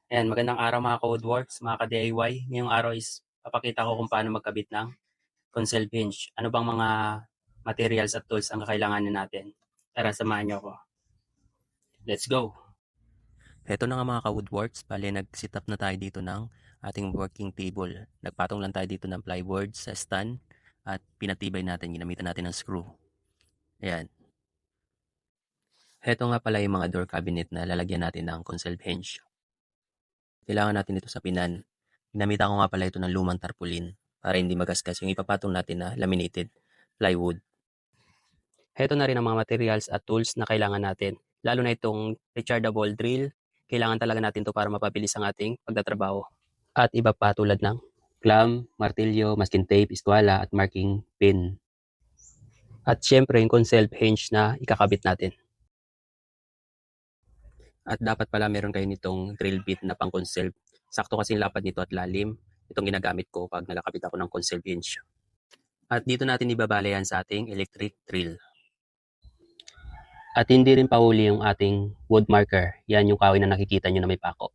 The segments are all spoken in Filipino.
Ayan, magandang araw mga Codeworks, mga ka-DIY. Ngayong araw is papakita ko kung paano magkabit ng concealed hinge. Ano bang mga materials at tools ang kakailanganin natin? Tara, samahan niyo ako. Let's go! Heto na nga mga ka-Woodworks, bale nag-set up na tayo dito ng ating working table. Nagpatong lang tayo dito ng plywood sa stand at pinatibay natin, ginamitan natin ng screw. Ayan. Heto nga pala yung mga door cabinet na lalagyan natin ng concealed hinge. Kailangan natin ito sa pinan. Ginamitan ko nga pala ito ng lumang tarpaulin para hindi magasgas yung ipapatong natin na laminated plywood. Heto na rin ang mga materials at tools na kailangan natin. Lalo na itong rechargeable drill. Kailangan talaga natin to para mapabilis ang ating pagtatrabaho. At iba pa tulad ng clamp, martilyo, masking tape, eskwala at marking pin. At syempre yung concealed hinge na ikakabit natin. At dapat pala meron kayo nitong drill bit na pang concealed. Sakto kasi lapad nito at lalim. Itong ginagamit ko pag nalakabit ako ng concealed hinge. At dito natin ibabala yan sa ating electric drill. At hindi rin pahuli yung ating wood marker. Yan yung kahoy na nakikita nyo na may pako.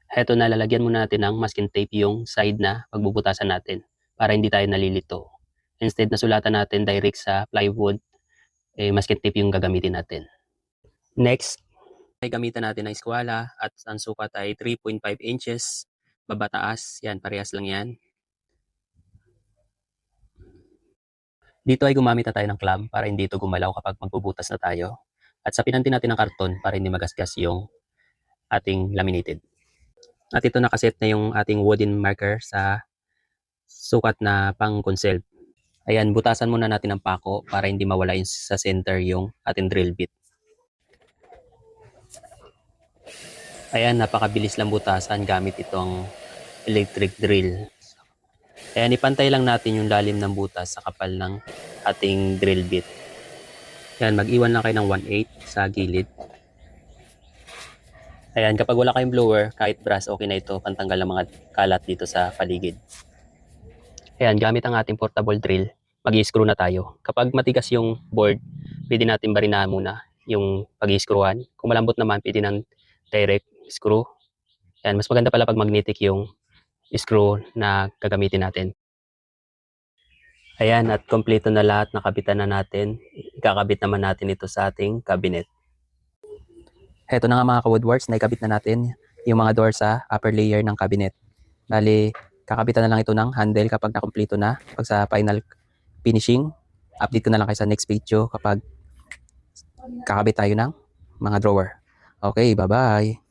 Heto na, lalagyan muna natin ng masking tape yung side na pagbubutasan natin para hindi tayo nalilito. Instead na sulatan natin direct sa plywood, masking tape yung gagamitin natin. Next, ay gamitan natin ng eskwala at ang sukat ay 3.5 inches. Babataas, yan, parehas lang yan. Dito ay gumamit na tayo ng clamp para hindi ito gumalaw kapag magbubutas na tayo. At sapinan din natin ng karton para hindi magasgas yung ating laminated. At ito nakaset na yung ating wooden marker sa sukat na pang concealed. Ayan, butasan muna natin ng pako para hindi mawala yung sa center yung ating drill bit. Ayan, napakabilis lang butasan gamit itong electric drill. Ayan, ipantay lang natin yung lalim ng butas sa kapal ng ating drill bit. Ayan, mag-iwan lang kayo ng 1/8 sa gilid. Ayan, kapag wala kayong blower, kahit brass, okay na ito, pantanggal ng mga kalat dito sa paligid. Ayan, gamit ang ating portable drill, mag-i-screw na tayo. Kapag matigas yung board, pwede natin barinahan muna yung pag-i-screwan. Kung malambot naman, pwede ng direct screw. Ayan, mas maganda pala pag magnetic yung screw na gagamitin natin. Ayan, at kompleto na lahat, nakabitan na natin. Ikakabit naman natin ito sa ating cabinet. Heto na nga mga ka-woodworks, naikabit na natin yung mga door sa upper layer ng cabinet. Bali, kakabitan na lang ito ng handle kapag nakompleto na. Pag sa final finishing, update ko na lang kayo sa next video kapag kakabit tayo ng mga drawer. Okay, bye-bye!